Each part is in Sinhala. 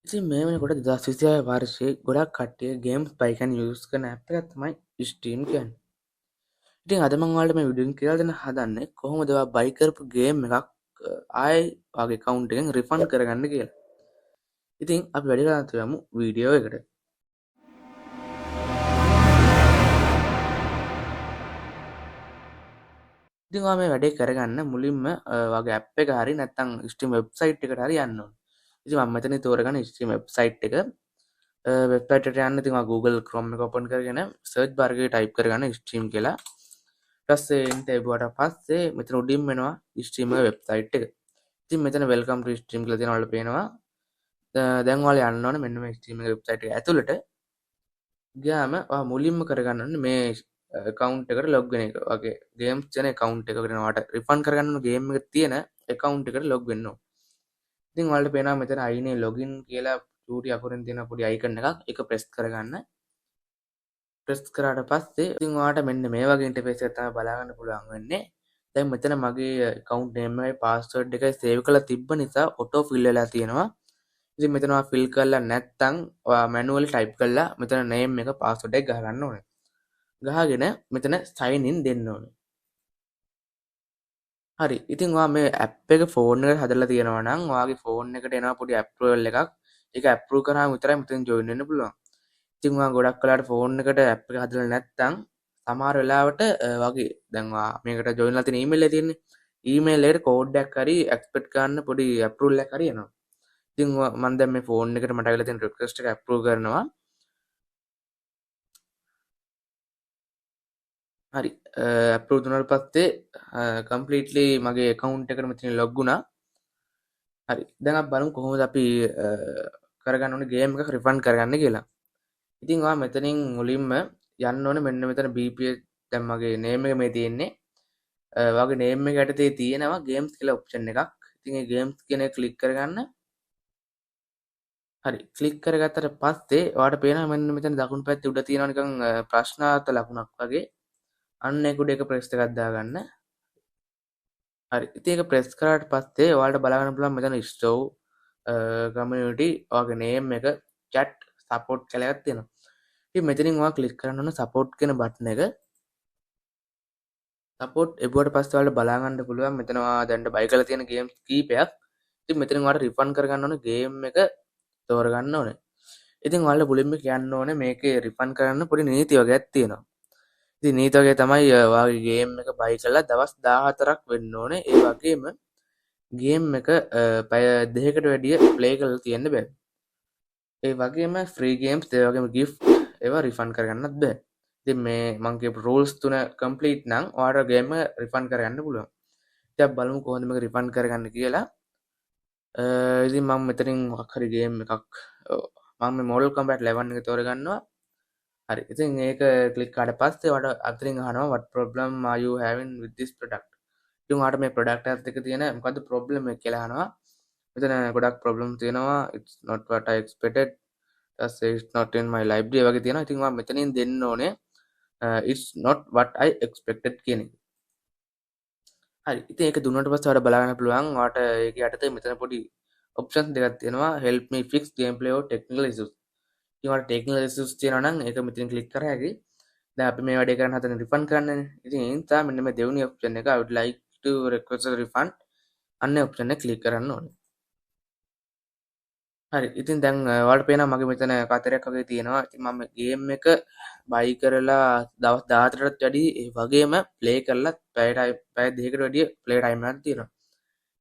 ඉතින් මේ වෙනකොට 2026 වර්ෂයේ ගොඩක් කට්ටිය ගේම්ස් බයිකන් යූස් කරන ඇප් එකක් තමයි ස්ටීම් කියන්නේ. ඉතින් අද මම ඔයාලට මේ වීඩියෝෙන් කියලා දෙන්න හදන්නේ කොහොමද ඔයා බයි කරපු ගේම් එකක් ආයේ ඔයාගේ account එකෙන් රිෆන්ඩ් කරගන්න කියලා. ඉතින් අපි වැඩි කරන්නේ යමු වීඩියෝ එකට. ඉතින් ඔයා මේ වැඩේ කරගන්න මුලින්ම ඔයාගේ ඇප් එක හරි නැත්නම් ස්ටීම් වෙබ්සයිට් එකට හරි යන්න ඕනේ. ඉතින් මම මෙතන තෝරගන්න ස්ටීම් වෙබ්සයිට් එක. වෙබ්සයිට් එකට යන්න ඉතින් ඔයා Google Chrome එක open කරගෙන search bar එකේ type කරගන්න ස්ටීම් කියලා. පස්සේ එන්ට එබුවට පස්සේ මෙතන උඩින් වෙනවා ස්ට්‍රීම් එක වෙබ්සයිට් එක. ඉතින් මෙතන වෙල්කම් ටු ස්ට්‍රීම් කියලා තියෙනවා ඔයාලට පේනවා. දැන් ඔයාලා යන්න ඕනේ මෙන්න මේ ස්ට්‍රීම් එක වෙබ්සයිට් එක ඇතුළට. ගියාම ඔයා මුලින්ම කරගන්න ඕනේ මේ account එකට log වෙන එක. ඔයාගේ games තියෙන account එකකට ඔයාලට refund කරගන්න ඕන game එක තියෙන account එකට log වෙන්න ඕනේ. ඉතින් ඔයාලට පේනවා මෙතන අයිනේ login කියලා චූටි අකුරෙන් තියෙන පොඩි icon එකක්. ඒක press කරගන්න. ප්‍රෙස් කරාට පස්සේ ඉතින් ඔයාලට මෙන්න මේ වගේ ඉන්ටර්ෆේස් එකක් තමයි බලා ගන්න පුළුවන් වෙන්නේ. දැන් මෙතන මගේ account name එකයි password එකයි save කරලා තිබ්බ නිසා auto fill වෙලා තියෙනවා. ඉතින් මෙතන ඔයා fill කරලා නැත්නම් ඔයා manually type කරලා මෙතන name එක password එක ගහ ගන්න ඕනේ. ගහගෙන මෙතන sign in දෙන්න ඕනේ. හරි. ඉතින් ඔයා මේ app එක phone එකට හදලා තියෙනවා නම් ඔයාගේ phone එකට එනවා පොඩි approval එකක්. ඒක approve කරාම විතරයි මෙතන join වෙන්න පුළුවන්. ඉතින් ඔයා ගොඩක් වෙලාවට ෆෝන් එකට ඇප් එක හදලා නැත්නම් සමහර වෙලාවට වගේ දැන් ඔයා මේකට ජොයින් වෙලා තියෙන ඊමේල් එකේ තියෙන්නේ ඊමේල් එකට කෝඩ් එකක් හරි එක්ස්පෙක්ට් කරන්න පොඩි අප්‍රූවල් එකක් හරි එනවා. ඉතින් මම දැන් මේ ෆෝන් එකට මට ආවිලා තියෙන රික්වෙස්ට් එක අප්‍රූව් කරනවා. හරි. අප්‍රූව් දුන්නාට පස්සේ කම්ප්ලීට්ලි මගේ account එකට මෙතන ලොග් වුණා. හරි. දැන් අපි බලමු කොහොමද අපි කරගන්න ඕනේ ගේම් එක රිෆන්ඩ් කරගන්න කියලා. ඉතින් ඔයා මෙතනින් මුලින්ම යන්න ඕනේ මෙන්න මෙතන BPS දැන් මගේ නේම් එක මේ තියෙන්නේ. ඔයාගේ නේම් එක යටතේ තියෙනවා ගේම්ස් කියලා ඔප්ෂන් එකක්. ඉතින් ඒ ගේම්ස් කියන එක ක්ලික් කරගන්න. හරි. ක්ලික් කරගත්තට පස්සේ ඔයාලට පේනවා මෙන්න මෙතන දකුණු පැත්තේ උඩ තියෙනවා නිකන් ප්‍රශ්නාර්ථ ලකුණක් වගේ. අන්න ඒක උඩ එක ප්‍රෙස් එකක් දාගන්න. හරි. ඉතින් ඒක ප්‍රෙස් කරාට පස්සේ ඔයාලට බලා ගන්න පුළුවන් මෙතන ස්ටෝව් කමියුනිටි ඔයාගේ නේම් එක chat support කියලා එකක් තියෙනවා. ඉතින් මෙතනින් ඔයා ක්ලික් කරන්න ඕන support කියන බටන් එක. සපෝට් එබුවට පස්සේ ඔයාලට බලා ගන්න පුළුවන් මෙතන ඔයා දැන් බයි කරලා තියෙන ගේම්ස් කීපයක්. ඉතින් මෙතනින් ඔයාලට රිෆන්ඩ් කරගන්න ඕනේ ගේම් එක තෝරගන්න ඕනේ. ඉතින් ඔයාලට මුලින්ම කියන්න ඕනේ මේකේ රිෆන්ඩ් කරන්න පොඩි නීති වගේක් තියෙනවා. ඉතින් නීති වගේ තමයි ඔයාගේ ගේම් එක බයි කරලා දවස් 14ක් වෙන්න ඕනේ. ඒ වගේම ගේම් එක පැය 2කට වැඩිය ප්ලේ කරලා තියෙන්න බෑ. ඒ වගේම ෆ්‍රී ගේම්ස් ඒ වගේම ගිෆ්ට් ඒවා රිෆන්ඩ් කරගන්නත් බෑ. ඉතින් මේ මං කියපු රූල්ස් තුන කම්ප්ලීට් නම් ඔයාලට ගේම් එක රිෆන්ඩ් කරගන්න පුළුවන්. ඉතින් අපි බලමු කොහොමද මේක රිෆන්ඩ් කරගන්න කියලා. ඉතින් මම මෙතනින් මොකක් හරි ගේම් එකක් මම මේ Mortal Kombat 11 එක තෝරගන්නවා. හරි. ඉතින් ඒක ක්ලික් කරාට පස්සේ ඔයාලට අතරින් අහනවා what problem are you having with this product? ඉතින් ඔයාලට මේ product එකත් එක්ක තියෙන මොකද්ද problem එක කියලා අහනවා. මෙතන ගොඩක් problem තියෙනවා. It's not what I expected. It's not in my library වගේ තියෙනවා. ඉතින් මම මෙතනින් දෙන්න ඕනේ it's not what I expected කියන එක. හරි. ඉතින් ඒක දුන්නාට පස්සේ ඔයාලට බලා ගන්න පුළුවන් ඔයාලට ඒක යටතේ මෙතන පොඩි ඔප්ෂන්ස් දෙකක් තියෙනවා help me fix gameplay or technical issues. ඉතින් ඔයාලට technical issues තියෙනවා නම් ඒක මෙතන ක්ලික් කරා හැකි. දැන් අපි මේ වැඩේ කරන්න හදන රිෆන්ඩ් කරන්නනේ. ඉතින් ඒ නිසා මෙන්න මේ දෙවෙනි ඔප්ෂන් එක I would like to request a refund අන්න ඔප්ෂන් එක ක්ලික් කරන්න ඕනේ. හරි. ඉතින් දැන් ඔයාලට පේනවා මගේ මෙතන කතරයක් වගේ තියෙනවා. ඉතින් මම ගේම් එක බයි කරලා දවස් 14ටත් වැඩි ඒ වගේම ප්ලේ කරලා පැය දෙකකට වැඩිය ප්ලේ ටයිම් එකක් තියෙනවා.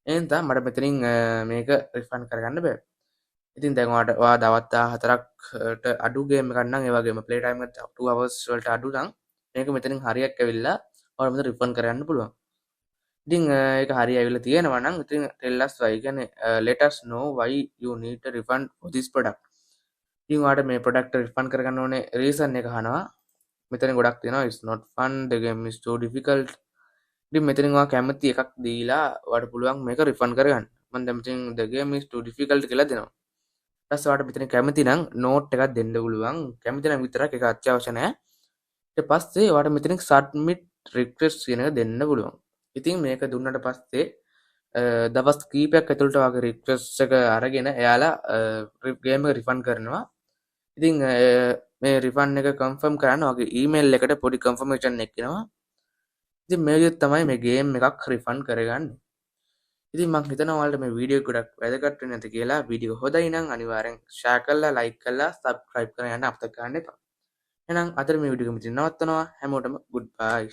ඒ නිසා මට මෙතනින් මේක රිෆන්ඩ් කරගන්න බෑ. ඉතින් දැන් ඔයා දවස් 14කට අඩු ගේම් එකක් නම් ඒ වගේම ප්ලේ ටයිම් එක 2 hours වලට අඩු නම් මේක මෙතනින් හරියක් ඇවිල්ලා ඔයාලට මෙතන රිෆන්ඩ් කරගන්න පුළුවන්. ඉතින් ඒක හරි ඇවිල්ලා තියෙනවා නම් ඉතින් tell us why කියන්නේ let us know why you need a refund for this product. ඉතින් ඔයාලට මේ product රිෆන්ඩ් කරගන්න ඕනේ reason එක අහනවා. මෙතන ගොඩක් තියෙනවා it's not fun, the game is too difficult. ඉතින් මෙතනින් ඔයා කැමති එකක් දීලා ඔයාලට පුළුවන් මේක රිෆන්ඩ් කරගන්න. මම දැන් මෙතනින් the game is too difficult කියලා දෙනවා. ඊට පස්සේ ඔයාලට මෙතන කැමති නම් note එකක් දෙන්න පුළුවන්. කැමති නම් විතරක් ඒක අත්‍යවශ්‍ය නැහැ. ඊට පස්සේ ඔයාලට මෙතනින් submit request කියන එක දෙන්න පුළුවන්. ඉතින් මේක දුන්නට පස්සේ දවස් කීපයක් ඇතුළට වගේ රික්වෙස්ට් එක අරගෙන එයාලා ගේම් එක රිෆන්ඩ් කරනවා. ඉතින් මේ රිෆන්ඩ් එක කන්ෆර්ම් කරන්න වගේ ඊමේල් එකට පොඩි කන්ෆර්මේෂන් එකක් එනවා. ඉතින් මේ විදිහට තමයි මේ ගේම් එකක් රිෆන්ඩ් කරගන්නේ. ඉතින් මං හිතනවා ඔයාලට මේ වීඩියෝ ගොඩක් වැදගත් වෙන්නේ නැති කියලා. වීඩියෝ හොඳයි නම් අනිවාර්යෙන් ෂෙයා කරලා ලයික් කරලා සබ්ස්ක්‍රයිබ් කරන්න යන්න අමතක කරන්න එපා. එහෙනම් අද මේ වීඩියෝ එක මෙතන නවත්තනවා. හැමෝටම ගුඩ් බයි.